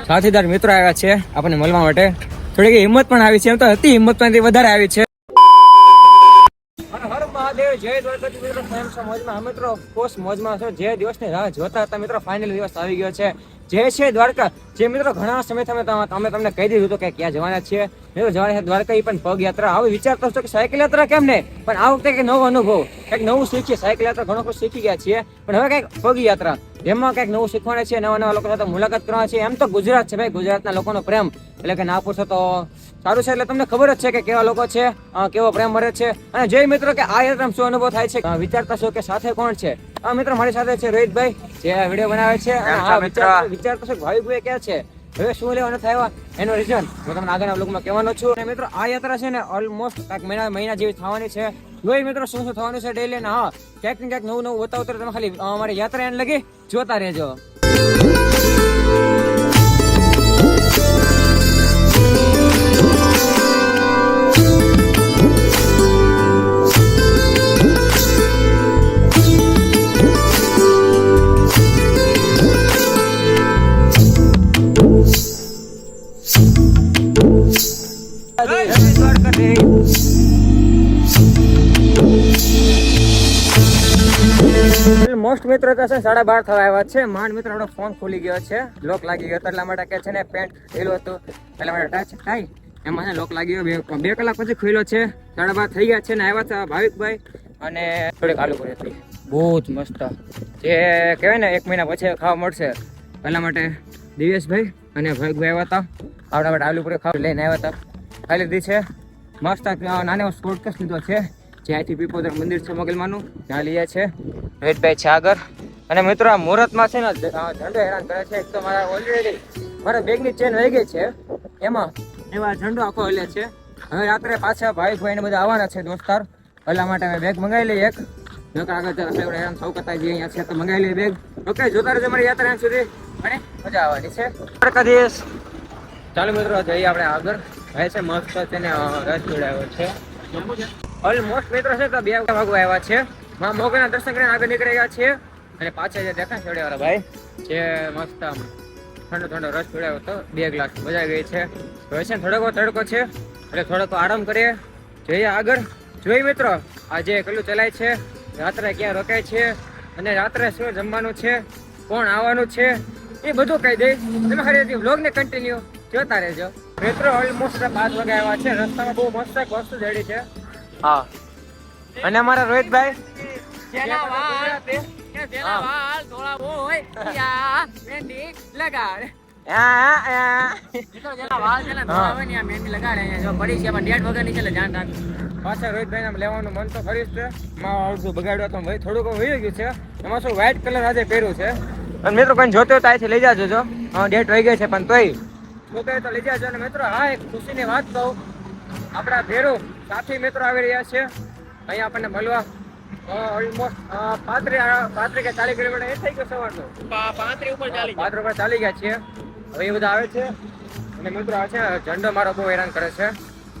સાથીદાર મિત્રો આવ્યા છે આપણને મળવા માટે. થોડીક હિંમત પણ આવી છે, એમ તો હતી હિંમત પણ વધારે આવી છે. જય દ્વારકાધીશ મિત્રો, કેમ છો? મોજમાં મિત્રો, કોસ મોજમાં છો. જે દિવસની રાહ જોતા હતા મિત્રો, ફાઇનલ દિવસ આવી ગયો છે. જે છે દ્વારકા. જે મિત્રો ઘણા સમયથી અમે તમને કહી દીધું હતું કે ક્યાં જવાના છીએ મિત્રો. જવાના છે દ્વારકા, પણ પગ યાત્રા. હવે વિચારતો છો કે સાયકલ યાત્રા કેમ નહીં, પણ આ વખતે કંઈક નવો અનુભવ, કંઈક નવું શીખીએ. સાયકલ યાત્રા ઘણું બધું શીખી ગયા છીએ, પણ હવે કંઈક પગ યાત્રા, જેમાં કંઈક નવું શીખવાના છે, નવા લોકો સાથે મુલાકાત કરવાના છે. એમ તો ગુજરાત છે ભાઈ, ગુજરાતના લોકોનો પ્રેમ એટલે કે ના પૂછો તો સારું છે. એટલે તમને ખબર જ છે કે કેવા લોકો છે, કેવો પ્રેમ મળે છે. અને જે મિત્રો કે આ યાત્રામાં શું અનુભવ થાય છે, વિચારતા છો કે સાથે કોણ છે? મિત્રો મારી સાથે છે રોહિતભાઈ, જે વિડીયો બનાવે છે. વિચારતા છો ભાવિકભાઈ ક્યાં છે, હવે શું લેવાનું થયા એનો રીઝન હું તમને આગળના બ્લોગમાં કહેવાનો છું. અને મિત્રો આ યાત્રા છે ને ઓલમોસ્ટ મહિના જેવી થવાની છે. જોઈ મિત્રો શું થવાનું છે ડેલી. ને હા, ક્યાંક ને ક્યાંક નવું બતાવતો તમે ખાલી અમારી યાત્રા એને લગી જોતા રહેજો. મોસ્ટ મિત્રો તો છે 12:30 થવા આવ્યા છે. માંડ મિત્રો આપણો ફોન ખુલી ગયો છે, લોક લાગી ગયો હતો. એટલા માટે કે છે ને પેન્ટ ખુલ્લું હતું, એટલા માટે ટચ થાય એમાં લોક લાગી ગયો. 2 કલાક પછી ખુલ્યો છે. 12:30 થઈ ગયા છે ને આવ્યા હતા ભાવિકભાઈ અને થોડીક આલુ પૂરી હતી, બહુ જ મસ્ત. જે કહેવાય ને 1 મહિના પછી ખાવા મળશે, એટલા માટે દિવેશભાઈ અને ભાવિકભાઈ આવ્યા હતા. આપણા માટે આલુ પૂરી ખાવા લઈને આવ્યા હતા. ખાઈ લીધી છે મસ્ત. નાનો શોર્ટકટ લીધો છે, જ્યાંથી પીપોદર મંદિર છે મોગલમાનું, ત્યાં લઈએ છે. રોહિતભાઈ છે આગળ. અને મિત્રો આ મુહૂર્તમાં છે ને ઝંડો હેરાન કરે છે. એક તો મારા ઓલરેડી મારા બેગની ચેન વહી ગઈ છે, એમાં ઝંડો આખો હલે છે. હવે રાત્રે પાછા ભાઈ ને બધા આવવાના છે દોસ્તાર, એટલા માટે અમે બેગ મંગાવી લઈએ એક. આગળ હેરાન સૌ કરતા જે અહીંયા છે તો મંગાવી લઈએ બેગ. ઓકે, જોતા રહેજો મારી યાત્રા સુધી અને મજા આવવાની છે. દ્વારકાધીશ. ચાલો મિત્રો જઈએ આપણે આગળ. ભાઈ છે મસ્ત છે ને રસ જોડાયો છે ઓલમોસ્ટ મિત્રો છે તો 2 વાગવા આવ્યા છે. માં મોગલના દર્શન કરીને આગળ નીકળી ગયા છે. અને પાછા જે દેખાય છોડ્યા ભાઈ, જે મસ્ત ઠંડો રસ જોડાયો હતો, 2 ગ્લાસ મજા આવી ગઈ છે. હવે છે થોડોક તડકો છે એટલે થોડોક આરામ કરીએ, જઈએ આગળ. જોઈ મિત્રો આજે કલ્લું ચલાય છે, રાત્રે ક્યાં રોકાય છે અને રાત્રે શું જમવાનું છે, કોણ આવવાનું છે, એ બધું કહી દઈ. તમે ખાલી વ્લોગને કન્ટિન્યુ જોતા રહેજો. મિત્રો ઓલમોસ્ટ 5 વાગે આવ્યા છે. રસ્તામાં બહુ મસ્ત વસ્તુ જડી છે. હા, અને અમારા રોહિતભાઈ પાછા રોહિતભાઈ લેવાનું મન તો ખરી છે. બગાડ્યો તો થોડુંક વહી ગયું છે. એમાં શું વ્હાઈટ કલર આજે પહેર્યું છે. અને મિત્રો કોઈ જોતો તો અહીંથી લઈ જાજો. જો ડેટ વહી ગઈ છે પણ તોય જોતો તો લઈ જાજો. અને મિત્રો હા, એક ખુશીની વાત કહું, આપણા ભેરું સાથી મિત્રો આવી રહ્યા છે અહીંયા આપણને મળવા. ઓલમોસ્ટ 35 કે 40 કિલોમીટર એ થઈ ગયો સવારનો. 35 ઉપર ચાલી ગયા છીએ. હવે એ બધા આવે છે. અને મિત્રો આ છે ઝંડો મારો બહુ હેરાન કરે છે,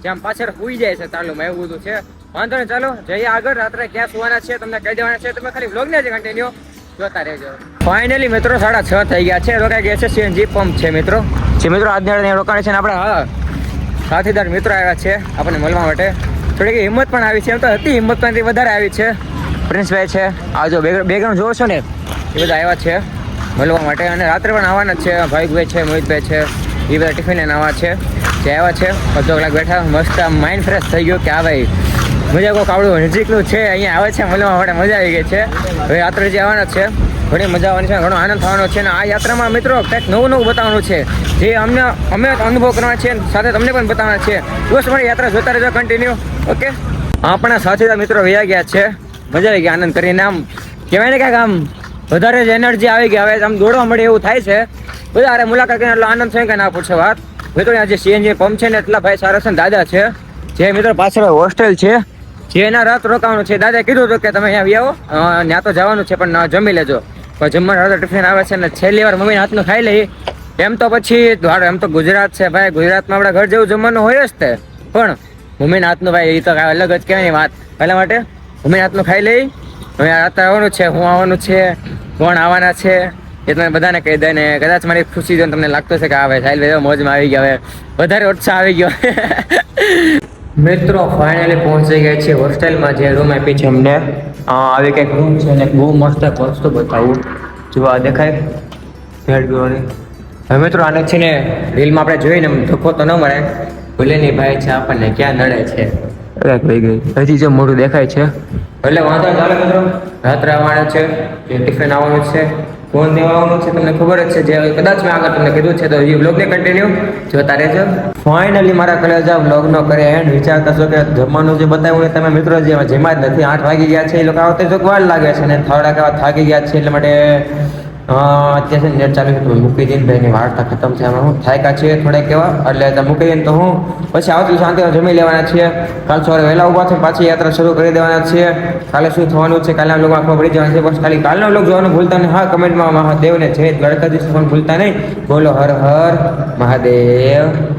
જેમ પાછળ સુઈ જાય છે તાલુમાં, એવું બધું છે. વાંધો નહીં, ચાલો જઈએ આગળ. રાત્રે ક્યાં સુવાના છે તમને કહી દેવાના છે. તમે ખાલી વ્લોગને જ કન્ટિન્યુ જોતા રહેજો. ફાઇનલી મિત્રો 6:30 થઈ ગયા છે. રોકાઈ ગયા છે સીએનજી પંપ છે મિત્રો. જે મિત્રો આજના રોકાણ છે ને આપણે હા સાથીદાર મિત્રો આવ્યા છે આપણને મળવા માટે. થોડીક હિંમત પણ આવી છે, એમ તો હતી હિંમત પણ વધારે આવી છે. પ્રિન્સભાઈ છે, આ જો બેકગ્રાઉન્ડ જોવો છો ને, એ બધા આવ્યા છે મળવા માટે. અને રાત્રે પણ આવવાના જ છે. ભાવિકભાઈ છે, મોહિતભાઈ છે, એ બધા ટિફિન આવવા છે. જે આવ્યા છે 2 કલાક બેઠા, મસ્ત માઇન્ડ ફ્રેશ થઈ ગયો કે હા ભાઈ મજા કોઈક આવડું નજીકનું છે અહીંયા આવે છે મળવા માટે. મજા આવી ગઈ છે. હવે રાત્રે જે આવવાના છે, ઘણી મજા આવવાની છે, ઘણો આનંદ થવાનો છે. અને આ યાત્રામાં મિત્રો કંઈક નવું બતાવવાનું છે, જે અમે અનુભવ કરવાના છે, સાથે તમને પણ બતાવવાના છે. બસ મારી યાત્રા જોતા રહેજો કન્ટિન્યુ. ઓકે, આપણા સાથીદાર મિત્રો વયા ગયા છે. મજા આવી ગઈ આનંદ કરીને. આમ કહેવાય ને કાંઈક આમ વધારે જ એનર્જી આવી ગઈ. હવે આમ દોડવા મળે એવું થાય છે. બધા અરે મુલાકાત કરીને એટલો આનંદ થાય કે ના પૂછે વાત. મિત્રો આ જે સીએનજી પંપ છે ને, એટલા ભાઈ સારા છે ને દાદા છે. જે મિત્રો પાછળ હોસ્ટેલ છે, જે એના રાત રોકાવાનું છે. દાદાએ કીધું હતું કે તમે અહીંયા આવો, ત્યાં તો જવાનું છે પણ જમી લેજો. પણ જમવાનું ટિફિન આવે છે ને છેલ્લી વાર મમ્મીના હાથનું ખાઈ લઈ. એમ તો પછી એમ તો ગુજરાત છે ભાઈ, ગુજરાતમાં આપણા ઘર જેવું જમવાનું હોય જ તે, પણ મમ્મીના હાથનું ભાઈ એ તો અલગ જ કહેવાય વાત. એટલા માટે મમ્મીના હાથનું ખાઈ લઈ. હવે રાત્રે આવવાનું છે, હું આવવાનું છે, કોણ આવવાના છે એ તમે બધાને કહી દે ને કદાચ મારી ખુશી જોઈને તમને લાગતો છે કે આવે સાહેબ મોજમાં આવી ગયા, હવે વધારે ઉત્સાહ આવી ગયો. મિત્રો ફાઇનલી પહોંચી ગયા છે હોસ્ટેલમાં, જે રૂમ આપી છે અમને. આવી કંઈક રૂમ છે ને બહુ મસ્ત વસ્તુ બતાવું, જોવા દેખાય ભેટ ગોળી. હવે મિત્રો આને છે ને રીલમાં આપણે જોઈને ધક્કો તો ન મળે, ભલે નહીં ભાઈ છે આપણને ક્યાં નડે છે. થઈ ગઈ હજી જો મોટું દેખાય છે એટલે વાંધો ચાલે મિત્રો. રાત્રે આવવાના છે, ટિફિન આવવાનું છે, ફોન દેવાનું છે, તમને ખબર જ છે. જે કદાચ મેં આગળ તમને કીધું છે તો એ બ્લોગને કન્ટિન્યુ જોતા રહેજો. ફાઇનલી મારા કલેજા બ્લોગનો કરે એન્ડ. વિચારતા છો કે જમવાનું જે બતાવ્યું તમે મિત્રો જે જેમાં જ નથી, 8 વાગી ગયા છે, એ લોકો આવતે જો વાર લાગે છે ને થોડાક એવા થાકી ગયા છે, એટલે માટે અત્યારે નેટ ચાલુ છે તો મૂકી દઈને ભાઈની વાર્તા ખતમ છે. એમાં હું થાયકા છે થોડાક એવા, એટલે મૂકી દઈને તો હું પછી આવતી શાંતિ જમી લેવાના છીએ. કાલ સવારે વહેલા ઉભા થઈને પાછી યાત્રા શરૂ કરી દેવાના છીએ. કાલે શું થવાનું છે કાલે લોકો આંખમાં પડી જવાના છે. બસ ખાલી કાલનો લોક જોવાનું ભૂલતા નહીં. હા, કમેન્ટમાં મહાદેવને જય દ્વારકાધીશ પણ ભૂલતા નહીં. બોલો હર હર મહાદેવ.